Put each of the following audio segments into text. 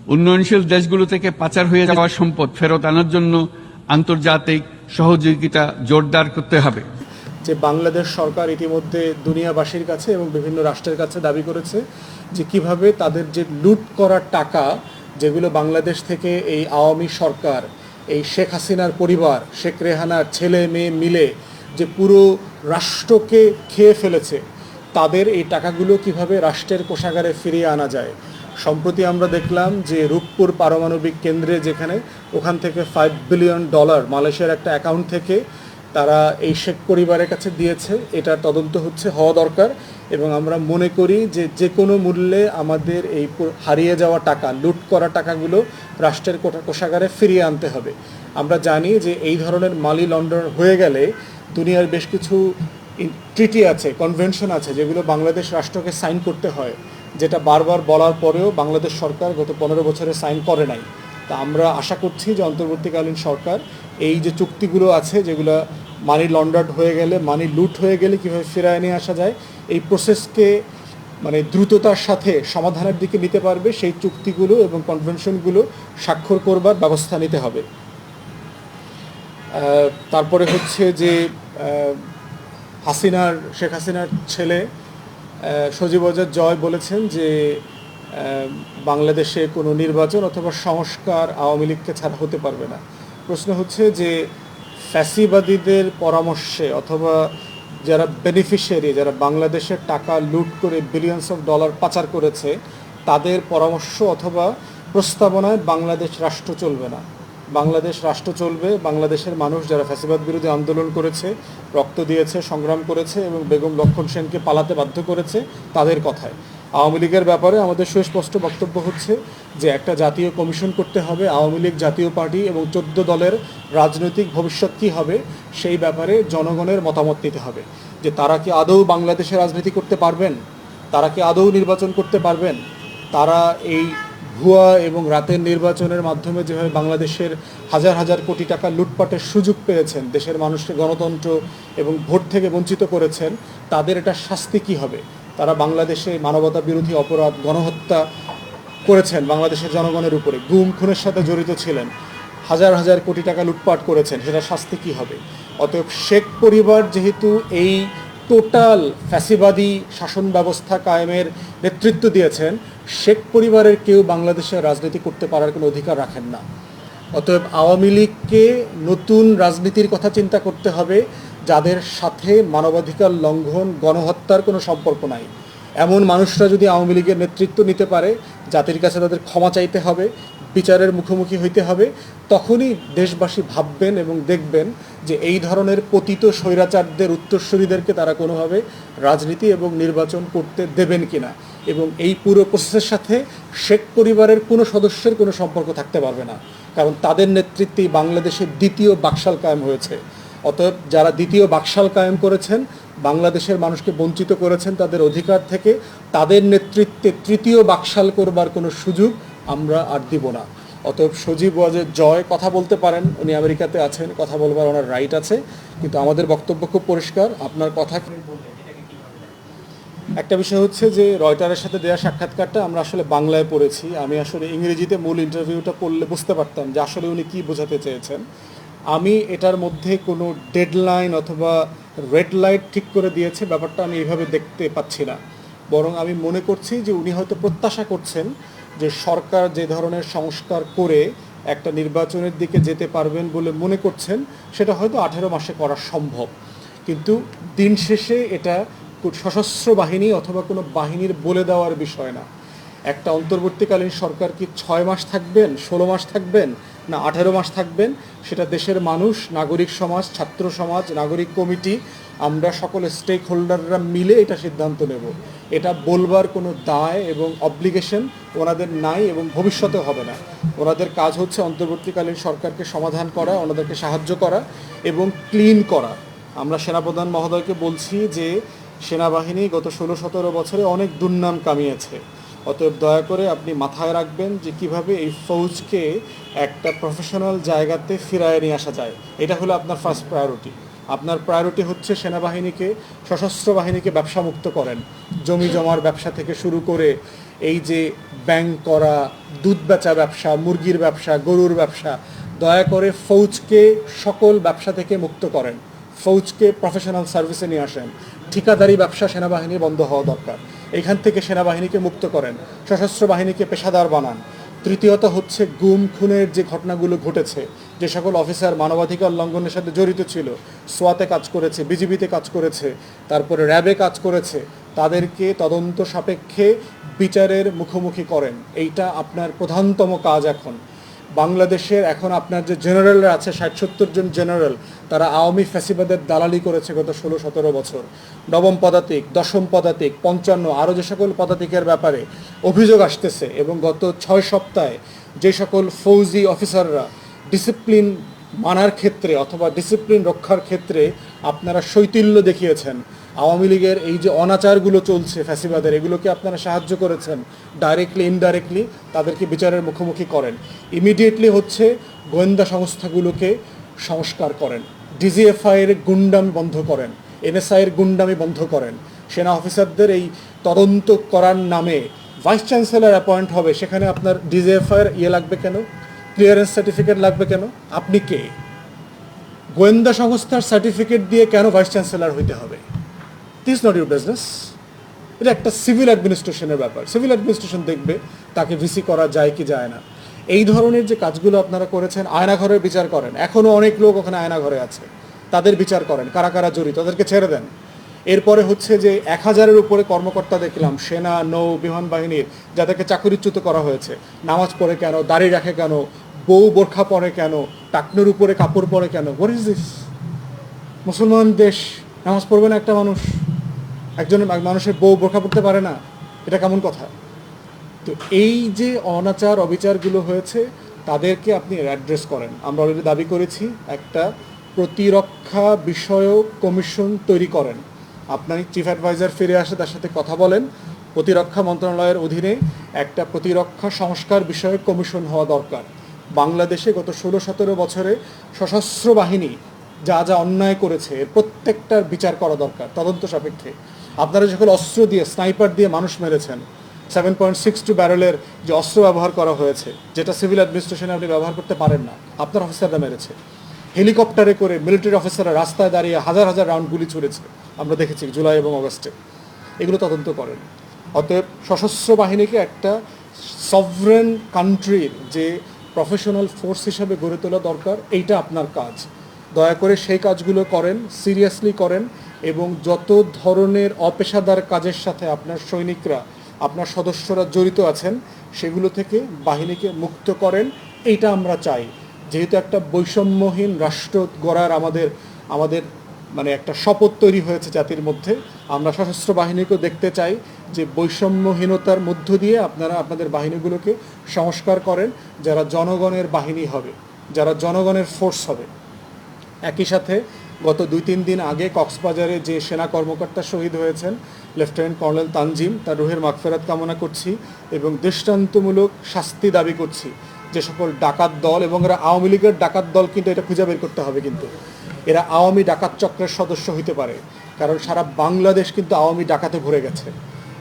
উন্নয়নশীল দেশগুলো থেকে পাচার হয়ে যাওয়া সম্পদ ফেরত আনার জন্য আন্তর্জাতিক সহযোগিতা জোরদার করতে হবে। যে বাংলাদেশ সরকার ইতিমধ্যে দুনিয়াবাসীর কাছে এবং বিভিন্ন রাষ্ট্রের কাছে দাবি করেছে যে কিভাবে তাদের যে লুট করা টাকা, যেগুলো বাংলাদেশ থেকে এই আওয়ামী সরকার, এই শেখ হাসিনার পরিবার, শেখ রেহানার ছেলে মেয়ে মিলে যে পুরো রাষ্ট্রকে খেয়ে ফেলেছে, তাদের এই টাকাগুলো কিভাবে রাষ্ট্রের কোষাগারে ফিরিয়ে আনা যায়। সম্প্রতি আমরা দেখলাম যে রূপপুর পারমাণবিক কেন্দ্রে, যেখানে ওখান থেকে $5 বিলিয়ন মালয়েশিয়ার একটা অ্যাকাউন্ট থেকে তারা এই শেখ পরিবারের কাছে দিয়েছে। এটার তদন্ত হওয়া দরকার এবং আমরা মনে করি যে যে কোনো মূল্যে আমাদের এই হারিয়ে যাওয়া টাকা, লুট করা টাকাগুলো রাষ্ট্রের কোষাগারে ফিরিয়ে আনতে হবে। আমরা জানি যে এই ধরনের মানি লন্ডার হয়ে গেলে দুনিয়ার বেশ কিছু ট্রিটি আছে, কনভেনশন আছে, যেগুলো বাংলাদেশ রাষ্ট্রকে সাইন করতে হয়, যেটা বারবার বলার পরেও বাংলাদেশ সরকার গত 15 বছরে সাইন করে নাই। তা আমরা আশা করছি যে অন্তর্বর্তীকালীন সরকার এই যে চুক্তিগুলো আছে, যেগুলো মানি লন্ডার্ড হয়ে গেলে, মানি লুট হয়ে গেলে কীভাবে ফেরায় নিয়ে আসা যায়, এই প্রসেসকে মানে দ্রুততার সাথে সমাধানের দিকে নিতে পারবে, সেই চুক্তিগুলো এবং কনভেনশনগুলো স্বাক্ষর করবার ব্যবস্থা নিতে হবে। তারপরে হচ্ছে যে শেখ হাসিনার ছেলে সজীব ওয়াজেদ জয় বলেছেন যে বাংলাদেশে কোনো নির্বাচন অথবা সংস্কার আওয়ামী লীগকে ছাড়া হতে পারবে না। প্রশ্ন হচ্ছে যে ফ্যাসিবাদীদের পরামর্শে অথবা যারা বেনিফিশিয়ারি, যারা বাংলাদেশের টাকা লুট করে বিলিয়নস অফ ডলার পাচার করেছে, তাদের পরামর্শ অথবা প্রস্তাবনায় বাংলাদেশ রাষ্ট্র চলবে না। বাংলাদেশ রাষ্ট্র চলবে বাংলাদেশের মানুষ যারা ফ্যাসিবাদ বিরোধী আন্দোলন করেছে, রক্ত দিয়েছে, সংগ্রাম করেছে এবং বেগম লক্ষণ সেনকে পালাতে বাধ্য করেছে, তাদের কথায়। আওয়ামী লীগের ব্যাপারে আমাদের সুস্পষ্ট বক্তব্য হচ্ছে যে একটা জাতীয় কমিশন করতে হবে। আওয়ামী লীগ জাতীয় পার্টি এবং 14 দলের রাজনৈতিক ভবিষ্যৎ কী হবে সেই ব্যাপারে জনগণের মতামত নিতে হবে, যে তারা কি আদৌ বাংলাদেশে রাজনীতি করতে পারবেন, তারা কি আদৌ নির্বাচন করতে পারবেন। তারা এই ভুয়া এবং রাতের নির্বাচনের মাধ্যমে যেভাবে বাংলাদেশের হাজার হাজার কোটি টাকা লুটপাটের সুযোগ পেয়েছেন, দেশের মানুষকে গণতন্ত্র এবং ভোট থেকে বঞ্চিত করেছেন, তাদের এটা শাস্তি কী হবে। তারা বাংলাদেশে মানবতা বিরোধী অপরাধ, গণহত্যা করেছেন বাংলাদেশের জনগণের উপরে, গুম খুনের সাথে জড়িত ছিলেন, হাজার হাজার কোটি টাকা লুটপাট করেছেন, সেটা শাস্তি কী হবে। অতএব শেখ পরিবার যেহেতু এই টোটাল ফ্যাসিবাদী শাসন ব্যবস্থা কায়েমের নেতৃত্ব দিয়েছেন, শেখ পরিবারের কেউ বাংলাদেশের রাজনীতি করতে পারার কোনো অধিকার রাখেন না। অতএব আওয়ামী লীগকে নতুন রাজনীতির কথা চিন্তা করতে হবে, যাদের সাথে মানবাধিকার লঙ্ঘন, গণহত্যার কোনো সম্পর্ক নাই। এমন মানুষরা যদি আওয়ামী লীগের নেতৃত্ব নিতে পারে, জাতির কাছে তাদের ক্ষমা চাইতে হবে, বিচারের মুখোমুখি হইতে হবে। তখনই দেশবাসী ভাববেন এবং দেখবেন যে এই ধরনের পতিত স্বৈরাচারদের উত্তরসূরিদেরকে তারা কোনোভাবে রাজনীতি এবং নির্বাচন করতে দেবেন কিনা। এবং এই পুরো প্রসেসের সাথে শেখ পরিবারের কোনো সদস্যের কোনো সম্পর্ক থাকতে পারবে না, কারণ তাদের নেতৃত্বেই বাংলাদেশের দ্বিতীয় বাকশাল কায়েম হয়েছে। অতএব যারা দ্বিতীয় বাকশাল কায়েম করেছেন, বাংলাদেশের মানুষকে বঞ্চিত করেছেন তাদের অধিকার থেকে, তাদের নেতৃত্বে তৃতীয় বাকশাল করবার কোনো সুযোগ আমরা আর দিব না। অতএব সজীব ওয়াজেদ জয় কথা বলতে পারেন, উনি আমেরিকাতে আছেন, কথা বলবার ওনার রাইট আছে, কিন্তু আমাদের বক্তব্য খুব পরিষ্কার। আপনার কথা একটা বিষয় হচ্ছে যে রয়টারের সাথে দেওয়া সাক্ষাৎকারটা আমরা আসলে বাংলায় পড়েছি। আমি আসলে ইংরেজিতে মূল ইন্টারভিউটা পড়লে বুঝতে পারতাম যে আসলে উনি কী বোঝাতে চেয়েছেন। আমি এটার মধ্যে কোনো ডেডলাইন অথবা রেড লাইট ঠিক করে দিয়েছে ব্যাপারটা আমি এইভাবে দেখতে পাচ্ছি না। বরং আমি মনে করছি যে উনি হয়তো প্রত্যাশা করছেন যে সরকার যে ধরনের সংস্কার করে একটা নির্বাচনের দিকে যেতে পারবেন বলে মনে করছেন, সেটা হয়তো 18 মাসে করা সম্ভব। কিন্তু দিন শেষে এটা সশস্ত্র বাহিনী অথবা কোনো বাহিনীর বলে দেওয়ার বিষয় না। একটা অন্তর্বর্তীকালীন সরকার কি 6 মাস থাকবেন, 16 মাস থাকবেন, না 18 মাস থাকবেন, সেটা দেশের মানুষ, নাগরিক সমাজ, ছাত্র সমাজ, নাগরিক কমিটি, আমরা সকল স্টেক হোল্ডাররা মিলে এটা সিদ্ধান্ত নেব। এটা বলবার কোনো দায় এবং অব্লিগেশন ওনাদের নাই এবং ভবিষ্যতে হবে না। ওনাদের কাজ হচ্ছে অন্তর্বর্তীকালীন সরকারকে সমাধান করা, ওনাদেরকে সাহায্য করা এবং ক্লিন করা। আমরা সেনাপ্রধান মহোদয়কে বলছি যে সেনাবাহিনী গত 16-17 বছরে অনেক দুর্নাম কামিয়েছে। অতএব দয়া করে আপনি মাথায় রাখবেন যে কিভাবে এই ফৌজকে একটা প্রফেশনাল জায়গাতে ফিরায় নিয়ে আসা যায়। এটা হলো আপনার ফার্স্ট প্রায়োরিটি। আপনার প্রায়োরিটি হচ্ছে সেনাবাহিনীকে, সশস্ত্র বাহিনীকে ব্যবসামুক্ত করেন। জমি জমার ব্যবসা থেকে শুরু করে এই যে ব্যাংক করা, দুধ বেচা ব্যবসা, মুরগির ব্যবসা, গরুর ব্যবসা, দয়া করে ফৌজকে সকল ব্যবসা থেকে মুক্ত করেন। ফৌজকে প্রফেশনাল সার্ভিসে নিয়ে আসেন। ঠিকাদারি ব্যবসা সেনাবাহিনী বন্ধ হওয়া দরকার। এখান থেকে সেনাবাহিনীকে মুক্ত করেন, সশস্ত্র বাহিনীকে পেশাদার বানান। তৃতীয়ত হচ্ছে গুম খুনের যে ঘটনাগুলো ঘটেছে, যে সকল অফিসার মানবাধিকার লঙ্ঘনের সাথে জড়িত ছিল, সোয়াতে কাজ করেছে, বিজিবিতে কাজ করেছে, তারপরে র্যাবে কাজ করেছে, তাদেরকে তদন্ত সাপেক্ষে বিচারের মুখোমুখি করেন। এইটা আপনার প্রধানতম কাজ এখন। বাংলাদেশের এখন আপনার যে জেনারেলরা আছে ৬০-৭০ জন জেনারেল, তারা আওয়ামী ফ্যাসিবাদের দালালি করেছে গত ১৬-১৭ বছর। নবম পদাতিক, দশম পদাতিক, ৫৫ আরও যে সকল পদাতিকের ব্যাপারে অভিযোগ আসতেছে, এবং গত ৬ সপ্তাহে যে সকল ফৌজি অফিসাররা ডিসিপ্লিন মানার ক্ষেত্রে অথবা ডিসিপ্লিন রক্ষার ক্ষেত্রে আপনারা শৈথিল্য দেখিয়েছেন, আওয়ামী লীগের এই যে অনাচারগুলো চলছে ফ্যাসিবাদের, এগুলোকে আপনারা সাহায্য করেছেন ডাইরেক্টলি ইনডাইরেক্টলি, তাদেরকে বিচারের মুখোমুখি করেন। ইমিডিয়েটলি হচ্ছে গোয়েন্দা সংস্থাগুলোকে সংস্কার করেন। ডিজিএফআইয়ের গুন্ডামি বন্ধ করেন, এনএসআইয়ের গুন্ডামি বন্ধ করেন। সেনা অফিসারদের এই তদন্ত করার নামে ভাইস চ্যান্সেলর অ্যাপয়েন্ট হবে, সেখানে আপনার ডিজিএফআইয়ের লাগবে কেন? ক্লিয়ারেন্স সার্টিফিকেট লাগবে কেন? আপনি কে? গোয়েন্দা সংস্থার সার্টিফিকেট দিয়ে কেন ভাইস চ্যান্সেলর হইতে হবে? This not your business. এটা একটা সিভিল অ্যাডমিনিস্ট্রেশনের ব্যাপার। সিভিল অ্যাডমিনিস্ট্রেশন দেখবে তাকে ভিসি করা যায় কি যায় না। এই ধরনের যে কাজগুলো আপনারা করেছেন, আয়নাঘরের বিচার করেন। এখনও অনেক লোক ওখানে আয়নাঘরে আছে, তাদের বিচার করেন, কারা কারা জড়িত তাদেরকে ছেড়ে দেন। এরপরে হচ্ছে যে ১,০০০-এর উপরে কর্মকর্তা দেখলাম সেনা, নৌ, বিমান বাহিনীর, যাদেরকে চাকরিচ্যুত করা হয়েছে। নামাজ পড়ে কেন? দাড়ি রাখে কেন? বউ বোরখা পরে কেন? টাকনুর উপরে কাপড় পরে কেন? What is this? মুসলমান দেশ, নামাজ পড়বে না একটা মানুষ? একজনের মানুষের বউ বোরখা পড়তে পারে না? এটা কেমন কথা? তো এই যে অনাচার অবিচারগুলো হয়েছে, তাদেরকে আপনি অ্যাড্রেস করেন। আমরা অলরেডি দাবি করেছি একটা প্রতিরক্ষা বিষয়ক কমিশন তৈরি করেন। আপনার চিফ অ্যাডভাইজার ফিরে আসে, তার সাথে কথা বলেন। প্রতিরক্ষা মন্ত্রণালয়ের অধীনে একটা প্রতিরক্ষা সংস্কার বিষয়ক কমিশন হওয়া দরকার। বাংলাদেশে গত ১৬-১৭ বছরে সশস্ত্র বাহিনী যা যা অন্যায় করেছে, এর প্রত্যেকটার বিচার করা দরকার তদন্ত সাপেক্ষে। আপনারা যখন অস্ত্র দিয়ে, স্নাইপার দিয়ে মানুষ মেরেছেন, 7.62 ব্যারেলের যে অস্ত্র ব্যবহার করা হয়েছে, যেটা সিভিল অ্যাডমিনিস্ট্রেশনে আপনি ব্যবহার করতে পারেন না, আপনার অফিসাররা মেরেছে। হেলিকপ্টারে করে মিলিটারি অফিসাররা রাস্তায় দাঁড়িয়ে হাজার হাজার রাউন্ড গুলি ছুড়েছে, আমরা দেখেছি জুলাই এবং অগস্টে। এগুলো তদন্ত করেন। অতএব সশস্ত্র বাহিনীকে একটা সভরেন কান্ট্রির যে প্রফেশনাল ফোর্স হিসাবে গড়ে তোলা দরকার, এইটা আপনার কাজ। দয়া করে সেই কাজগুলো করেন, সিরিয়াসলি করেন, এবং যত ধরনের অপেশাদার কাজের সাথে আপনার সৈনিকরা, আপনার সদস্যরা জড়িত আছেন, সেগুলো থেকে বাহিনীকে মুক্ত করেন। এইটা আমরা চাই। যেহেতু একটা বৈষম্যহীন রাষ্ট্র গড়ার আমাদের মানে একটা শপথ তৈরি হয়েছে জাতির মধ্যে, আমরা সশস্ত্র বাহিনীকেও দেখতে চাই যে বৈষম্যহীনতার মধ্য দিয়ে আপনারা আপনাদের বাহিনীগুলোকে সংস্কার করেন, যারা জনগণের বাহিনী হবে, যারা জনগণের ফোর্স হবে। একই সাথে গত ২-৩ দিন আগে কক্সবাজারে যে সেনা কর্মকর্তা শহীদ হয়েছেন, লেফটেন্যান্ট কর্নেল তানজিম, তার রুহের মাগফিরাত কামনা করছি এবং দৃষ্টান্তমূলক শাস্তি দাবি করছি। যে সকল ডাকাত দল, এবং এরা আওয়ামী লীগের ডাকাত দল, কিন্তু এটা খুঁজে বের করতে হবে, কিন্তু এরা আওয়ামী ডাকাত চক্রের সদস্য হইতে পারে, কারণ সারা বাংলাদেশ কিন্তু আওয়ামী ডাকাতে ভরে গেছে।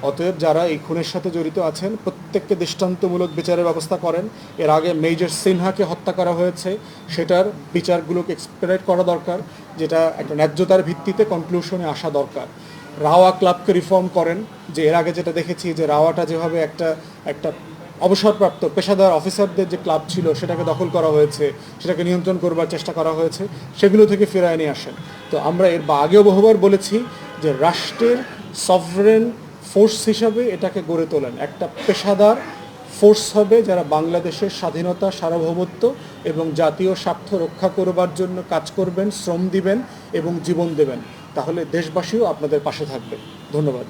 অতএব যারা এই খুনের সাথে জড়িত আছেন, প্রত্যেককে দৃষ্টান্তমূলক বিচারের ব্যবস্থা করেন। এর আগে মেজর সিনহাকে হত্যা করা হয়েছে, সেটার বিচারগুলোকে এক্সপেডিট করা দরকার, যেটা একটা ন্যায্যতার ভিত্তিতে কনক্লুশনে আসা দরকার। রাওয়া ক্লাবকে রিফর্ম করেন। যে এর আগে যেটা দেখেছি যে রাওয়াটা যেভাবে একটা অবসরপ্রাপ্ত পেশাদার অফিসারদের যে ক্লাব ছিল, সেটাকে দখল করা হয়েছে, সেটাকে নিয়ন্ত্রণ করবার চেষ্টা করা হয়েছে, সেগুলো থেকে ফিরায় নিয়ে আসেন। তো আমরা এর আগেও বহুবার বলেছি যে রাষ্ট্রের সভরেন ফোর্স হিসাবে এটাকে গড়ে তোলেন। একটা পেশাদার ফোর্স হবে যারা বাংলাদেশের স্বাধীনতা, সার্বভৌমত্ব এবং জাতীয় স্বার্থ রক্ষা করবার জন্য কাজ করবেন, শ্রম দিবেন এবং জীবন দেবেন। তাহলে দেশবাসীও আপনাদের পাশে থাকবে। ধন্যবাদ।